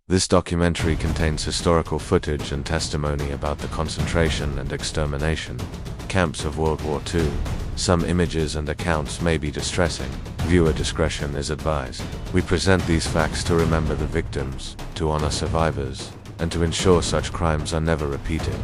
This documentary contains historical footage and testimony about the concentration and extermination camps of World War II. Some images and accounts may be distressing. Viewer discretion is advised. We present these facts to remember the victims, to honor survivors, and to ensure such crimes are never repeated.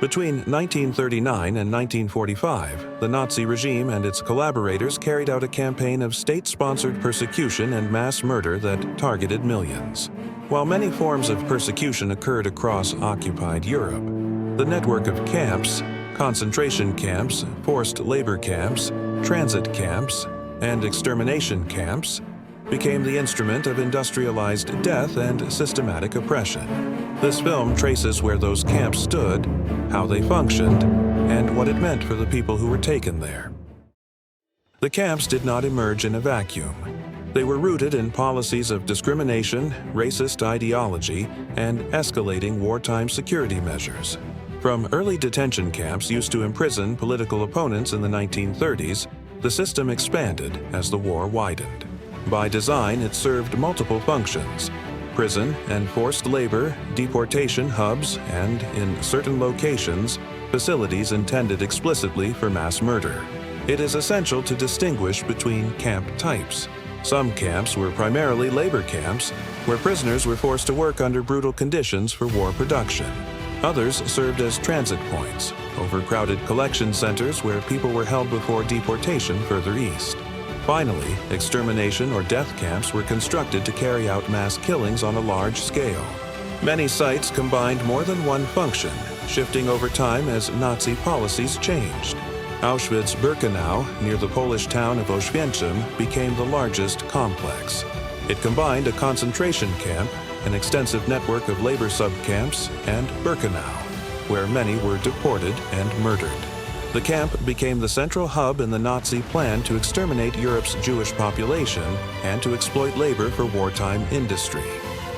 Between 1939 and 1945, the Nazi regime and its collaborators carried out a campaign of state-sponsored persecution and mass murder that targeted millions. While many forms of persecution occurred across occupied Europe, the network of camps, concentration camps, forced labor camps, transit camps, and extermination camps became the instrument of industrialized death and systematic oppression. This film traces where those camps stood, how they functioned, and what it meant for the people who were taken there. The camps did not emerge in a vacuum. They were rooted in policies of discrimination, racist ideology, and escalating wartime security measures. From early detention camps used to imprison political opponents in the 1930s, the system expanded as the war widened. By design, it served multiple functions: prison and forced labor, deportation hubs, and, in certain locations, facilities intended explicitly for mass murder. It is essential to distinguish between camp types. Some camps were primarily labor camps, where prisoners were forced to work under brutal conditions for war production. Others served as transit points, overcrowded collection centers where people were held before deportation further east. Finally, extermination or death camps were constructed to carry out mass killings on a large scale. Many sites combined more than one function, shifting over time as Nazi policies changed. Auschwitz-Birkenau, near the Polish town of Oświęcim, became the largest complex. It combined a concentration camp, an extensive network of labor subcamps, and Birkenau, where many were deported and murdered. The camp became the central hub in the Nazi plan to exterminate Europe's Jewish population and to exploit labor for wartime industry.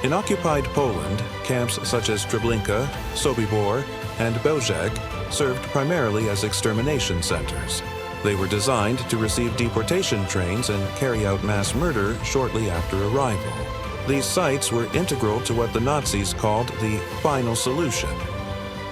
In occupied Poland, camps such as Treblinka, Sobibor, and Belzec served primarily as extermination centers. They were designed to receive deportation trains and carry out mass murder shortly after arrival. These sites were integral to what the Nazis called the final solution,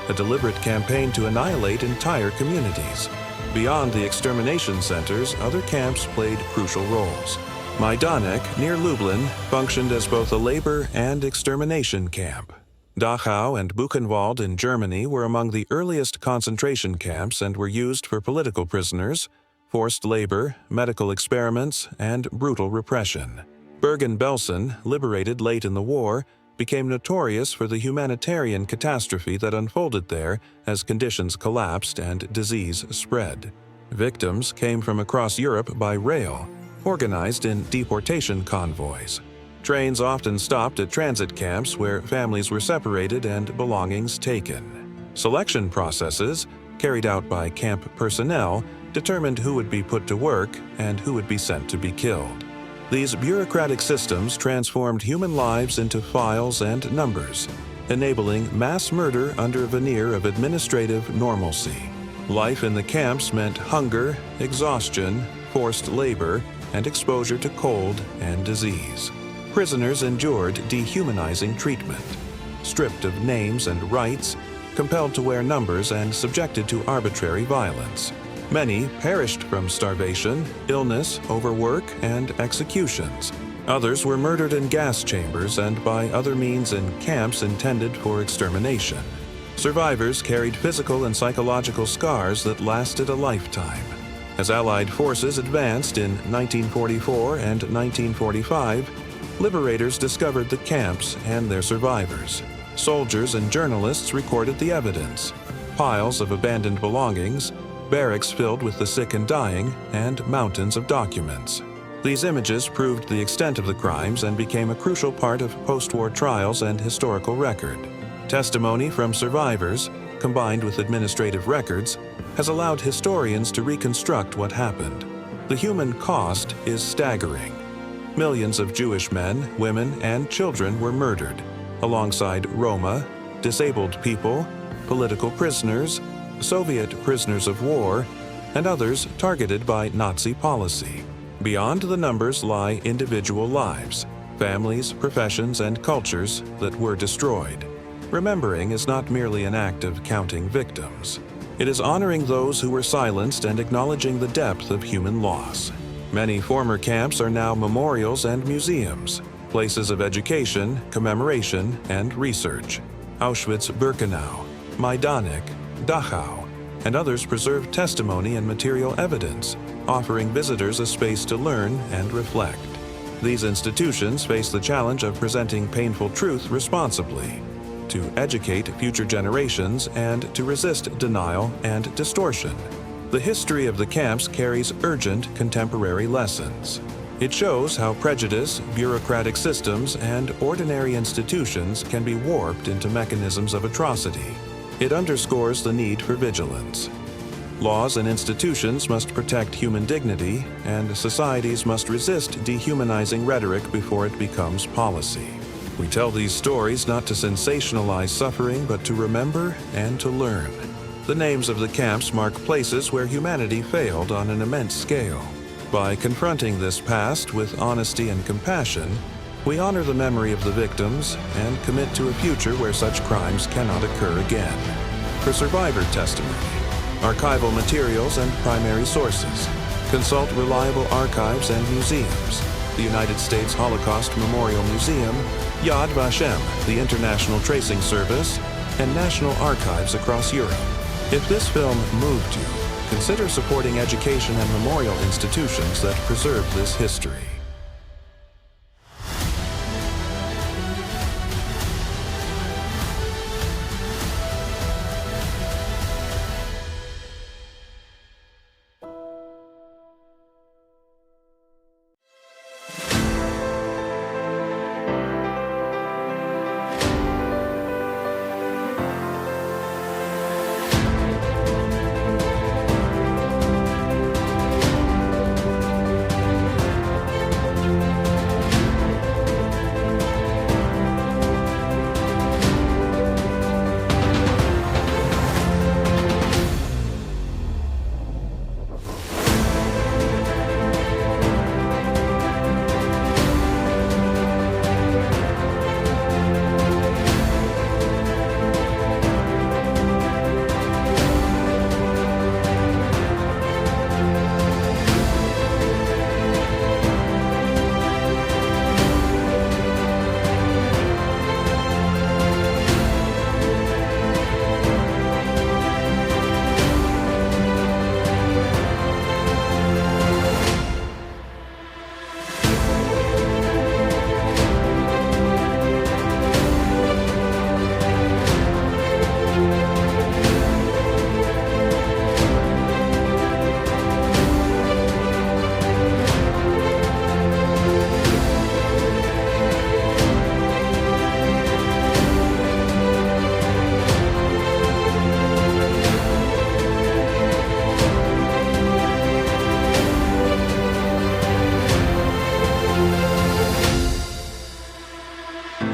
a deliberate campaign to annihilate entire communities. Beyond the extermination centers, other camps played crucial roles. Majdanek, near Lublin, functioned as both a labor and extermination camp. Dachau and Buchenwald in Germany were among the earliest concentration camps and were used for political prisoners, forced labor, medical experiments, and brutal repression. Bergen-Belsen, liberated late in the war, became notorious for the humanitarian catastrophe that unfolded there as conditions collapsed and disease spread. Victims came from across Europe by rail, organized in deportation convoys. Trains often stopped at transit camps where families were separated and belongings taken. Selection processes, carried out by camp personnel, determined who would be put to work and who would be sent to be killed. These bureaucratic systems transformed human lives into files and numbers, enabling mass murder under a veneer of administrative normalcy. Life in the camps meant hunger, exhaustion, forced labor, and exposure to cold and disease. Prisoners endured dehumanizing treatment, stripped of names and rights, compelled to wear numbers, and subjected to arbitrary violence. Many perished from starvation, illness, overwork, and executions. Others were murdered in gas chambers and by other means in camps intended for extermination. Survivors carried physical and psychological scars that lasted a lifetime. As Allied forces advanced in 1944 and 1945, liberators discovered the camps and their survivors. Soldiers and journalists recorded the evidence: piles of abandoned belongings, barracks filled with the sick and dying, and mountains of documents. These images proved the extent of the crimes and became a crucial part of post-war trials and historical record. Testimony from survivors, combined with administrative records, has allowed historians to reconstruct what happened. The human cost is staggering. Millions of Jewish men, women, and children were murdered, alongside Roma, disabled people, political prisoners, Soviet prisoners of war, and others targeted by Nazi policy. Beyond the numbers lie individual lives, families, professions, and cultures that were destroyed. Remembering is not merely an act of counting victims. It is honoring those who were silenced and acknowledging the depth of human loss. Many former camps are now memorials and museums, places of education, commemoration, and research. Auschwitz-Birkenau, Majdanek, Dachau, and others preserve testimony and material evidence, offering visitors a space to learn and reflect. These institutions face the challenge of presenting painful truth responsibly, to educate future generations and to resist denial and distortion. The history of the camps carries urgent contemporary lessons. It shows how prejudice, bureaucratic systems, and ordinary institutions can be warped into mechanisms of atrocity. It underscores the need for vigilance. Laws and institutions must protect human dignity, and societies must resist dehumanizing rhetoric before it becomes policy. We tell these stories not to sensationalize suffering, but to remember and to learn. The names of the camps mark places where humanity failed on an immense scale. By confronting this past with honesty and compassion, we honor the memory of the victims and commit to a future where such crimes cannot occur again. For survivor testimony, archival materials and primary sources, consult reliable archives and museums, the United States Holocaust Memorial Museum, Yad Vashem, the International Tracing Service, and national archives across Europe. If this film moved you, consider supporting education and memorial institutions that preserve this history.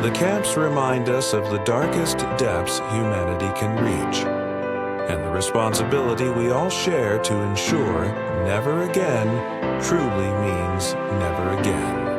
The camps remind us of the darkest depths humanity can reach, and the responsibility we all share to ensure never again truly means never again.